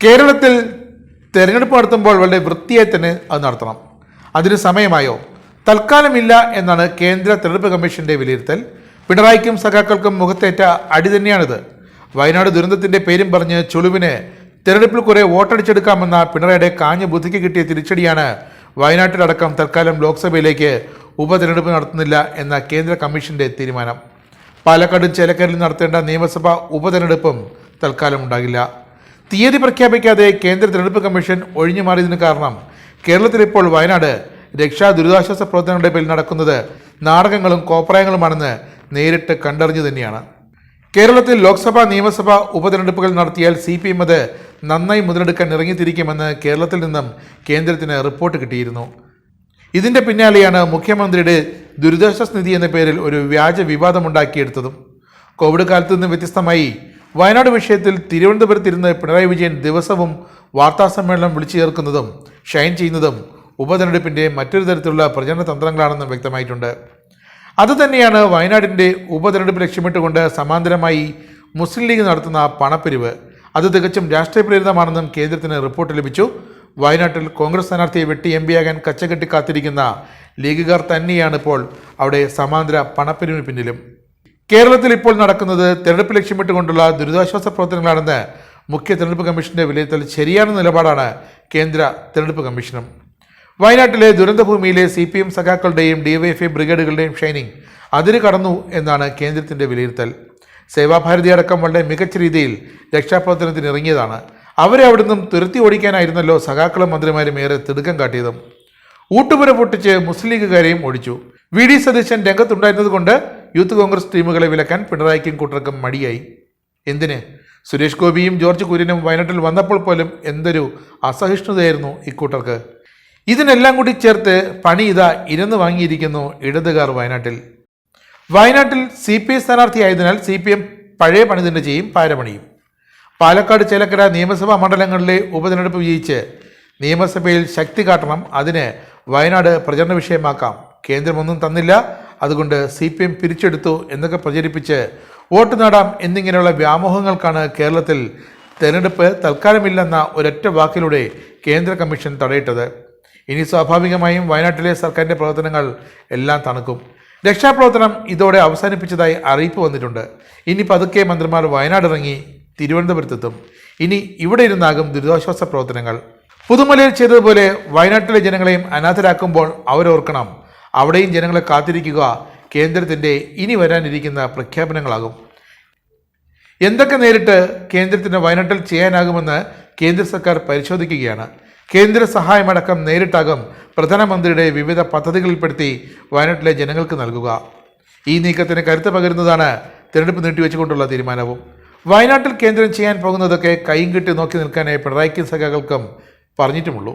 കേരളത്തിൽ തെരഞ്ഞെടുപ്പ് നടത്തുമ്പോൾ വളരെ വൃത്തിയായി തന്നെ അത് നടത്തണം. അതിന് സമയമായോ? തൽക്കാലമില്ല എന്നാണ് കേന്ദ്ര തെരഞ്ഞെടുപ്പ് കമ്മീഷന്റെ വിലയിരുത്തൽ. പിണറായിക്കും സഖാക്കൾക്കും മുഖത്തേറ്റ അടി തന്നെയാണിത്. വയനാട് ദുരന്തത്തിന്റെ പേരും പറഞ്ഞ് ചുളുവിന് തെരഞ്ഞെടുപ്പിൽ കുറെ വോട്ടടിച്ചെടുക്കാമെന്ന പിണറായിയുടെ കാഞ്ഞ ബുദ്ധിക്ക് കിട്ടിയ തിരിച്ചടിയാണ് വയനാട്ടിലടക്കം തൽക്കാലം ലോക്സഭയിലേക്ക് ഉപതെരഞ്ഞെടുപ്പ് നടത്തുന്നില്ല എന്ന കേന്ദ്ര കമ്മീഷന്റെ തീരുമാനം. പാലക്കാടും ചേലക്കരയിലും നടത്തേണ്ട നിയമസഭാ ഉപതെരഞ്ഞെടുപ്പും തൽക്കാലം ഉണ്ടാകില്ല. തീയതി പ്രഖ്യാപിക്കാതെ കേന്ദ്ര തെരഞ്ഞെടുപ്പ് കമ്മീഷൻ ഒഴിഞ്ഞു മാറിയതിന് കാരണം കേരളത്തിൽ ഇപ്പോൾ വയനാട് രക്ഷാ ദുരിതാശ്വാസ പ്രവർത്തനങ്ങളുടെ പേരിൽ നടക്കുന്നത് നാടകങ്ങളും കോപ്രായങ്ങളുമാണെന്ന് നേരിട്ട് കണ്ടറിഞ്ഞു തന്നെയാണ്. കേരളത്തിൽ ലോക്സഭാ നിയമസഭാ ഉപതെരഞ്ഞെടുപ്പുകൾ നടത്തിയാൽ CPM അത് നന്നായി മുതലെടുക്കാൻ ഇറങ്ങിത്തിരിക്കുമെന്ന് കേരളത്തിൽ നിന്നും കേന്ദ്രത്തിന് റിപ്പോർട്ട് കിട്ടിയിരുന്നു. ഇതിന്റെ പിന്നാലെയാണ് മുഖ്യമന്ത്രിയുടെ ദുരിതാശ്വാസ നിധി എന്ന പേരിൽ ഒരു വ്യാജ വിവാദമുണ്ടാക്കിയെടുത്തതും. കോവിഡ് കാലത്ത് നിന്ന് വ്യത്യസ്തമായി വയനാട് വിഷയത്തിൽ തിരുവനന്തപുരത്തിരുന്ന് പിണറായി വിജയൻ ദിവസവും വാർത്താസമ്മേളനം വിളിച്ചു ചേർക്കുന്നതും ഷൈൻ ചെയ്യുന്നതും ഉപതെരഞ്ഞെടുപ്പിന്റെ മറ്റൊരു തരത്തിലുള്ള പ്രചരണ തന്ത്രങ്ങളാണെന്നും വ്യക്തമായിട്ടുണ്ട്. അതുതന്നെയാണ് വയനാടിന്റെ ഉപതെരഞ്ഞെടുപ്പ് ലക്ഷ്യമിട്ടുകൊണ്ട് സമാന്തരമായി മുസ്ലിം ലീഗ് നടത്തുന്ന പണപ്പിരിവ്. അത് തികച്ചും രാഷ്ട്രീയ പ്രേരിതമാണെന്നും കേന്ദ്രത്തിന് റിപ്പോർട്ട് ലഭിച്ചു. വയനാട്ടിൽ കോൺഗ്രസ് സ്ഥാനാർത്ഥിയെ വെട്ടി MP ആകാൻ കച്ചകെട്ടി കാത്തിരിക്കുന്ന ലീഗുകാർ തന്നെയാണ് ഇപ്പോൾ അവിടെ സമാന്തര പണപ്പിരിവിന് പിന്നിലും. കേരളത്തിൽ ഇപ്പോൾ നടക്കുന്നത് തെരഞ്ഞെടുപ്പ് ലക്ഷ്യമിട്ടുകൊണ്ടുള്ള ദുരിതാശ്വാസ പ്രവർത്തനങ്ങളാണെന്ന് മുഖ്യ തെരഞ്ഞെടുപ്പ് കമ്മീഷന്റെ വിലയിരുത്തൽ ശരിയായ നിലപാടാണ് കേന്ദ്ര തെരഞ്ഞെടുപ്പ് കമ്മീഷനും. വയനാട്ടിലെ ദുരന്തഭൂമിയിലെ CPM സഖാക്കളുടെയും DYFI ബ്രിഗേഡുകളുടെയും ഷൈനിങ് അതിര് കടന്നു എന്നാണ് കേന്ദ്രത്തിന്റെ വിലയിരുത്തൽ. സേവാഭാരതി അടക്കം വളരെ മികച്ച രീതിയിൽ രക്ഷാപ്രവർത്തനത്തിന് ഇറങ്ങിയതാണ്. അവരെ അവിടുന്ന് തുരത്തി ഓടിക്കാനായിരുന്നല്ലോ സഖാക്കളും മന്ത്രിമാരും ഏറെ തിടുക്കം കാട്ടിയതും. ഊട്ടുപുര പൊട്ടിച്ച് മുസ്ലിം ലീഗുകാരെയും ഓടിച്ചു. VD സതീശൻ രംഗത്തുണ്ടായിരുന്നത് കൊണ്ട് യൂത്ത് കോൺഗ്രസ് ടീമുകളെ വിലക്കാൻ പിണറായിക്കും കൂട്ടർക്കും മടിയായി. എന്തിന്? സുരേഷ് ഗോപിയും ജോർജ് കുര്യനും വയനാട്ടിൽ വന്നപ്പോൾ പോലും എന്തൊരു അസഹിഷ്ണുതയായിരുന്നു ഇക്കൂട്ടർക്ക്. ഇതിനെല്ലാം കൂടി ചേർത്ത് പണി ഇതാ ഇരന്ന് വാങ്ങിയിരിക്കുന്നു ഇടതുകാർ വയനാട്ടിൽ. വയനാട്ടിൽ CPI സ്ഥാനാർത്ഥിയായതിനാൽ CPM പഴയ പണി തന്നെ ചെയ്യും, പാരപണിയും. പാലക്കാട് ചേലക്കര നിയമസഭാ മണ്ഡലങ്ങളിലെ ഉപതെരഞ്ഞെടുപ്പ് വിജയിച്ച് നിയമസഭയിൽ ശക്തി കാട്ടണം. അതിന് വയനാട് പ്രചരണ വിഷയമാക്കാം. കേന്ദ്രമൊന്നും തന്നില്ല, അതുകൊണ്ട് CPM പിരിച്ചെടുത്തു എന്നൊക്കെ പ്രചരിപ്പിച്ച് വോട്ട് നേടാം എന്നിങ്ങനെയുള്ള വ്യാമോഹങ്ങൾക്കാണ് കേരളത്തിൽ തെരഞ്ഞെടുപ്പ് തൽക്കാലമില്ലെന്ന ഒരൊറ്റ വാക്കിലൂടെ കേന്ദ്ര കമ്മീഷൻ തടയിട്ടത്. ഇനി സ്വാഭാവികമായും വയനാട്ടിലെ സർക്കാരിൻ്റെ പ്രവർത്തനങ്ങൾ എല്ലാം തണുക്കും. രക്ഷാപ്രവർത്തനം ഇതോടെ അവസാനിപ്പിച്ചതായി അറിയിപ്പ് വന്നിട്ടുണ്ട്. ഇനി പതുക്കെ മന്ത്രിമാർ വയനാട് ഇറങ്ങി തിരുവനന്തപുരത്തെത്തും. ഇനി ഇവിടെ ഇരുന്നാകും ദുരിതാശ്വാസ പ്രവർത്തനങ്ങൾ. പുതുമലയിൽ ചെയ്തതുപോലെ വയനാട്ടിലെ ജനങ്ങളെയും അനാഥരാക്കുമ്പോൾ അവരോർക്കണം, അവിടെയും ജനങ്ങളെ കാത്തിരിക്കുക കേന്ദ്രത്തിൻ്റെ ഇനി വരാനിരിക്കുന്ന പ്രഖ്യാപനങ്ങളാകും. എന്തൊക്കെ നേരിട്ട് കേന്ദ്രത്തിന് വയനാട്ടിൽ ചെയ്യാനാകുമെന്ന് കേന്ദ്ര സർക്കാർ പരിശോധിക്കുകയാണ്. കേന്ദ്ര സഹായമടക്കം നേരിട്ടാകും പ്രധാനമന്ത്രിയുടെ വിവിധ പദ്ധതികളിൽപ്പെടുത്തി വയനാട്ടിലെ ജനങ്ങൾക്ക് നൽകുക. ഈ നീക്കത്തിന് കരുത്ത് പകരുന്നതാണ് തിരഞ്ഞെടുപ്പ് നീട്ടിവെച്ചുകൊണ്ടുള്ള തീരുമാനവും. വയനാട്ടിൽ കേന്ദ്രം ചെയ്യാൻ പോകുന്നതൊക്കെ കൈയും കെട്ടി നോക്കി നിൽക്കാനേ പിണറായിക്കും സഖാക്കൾക്കും പറഞ്ഞിട്ടുമുള്ളൂ.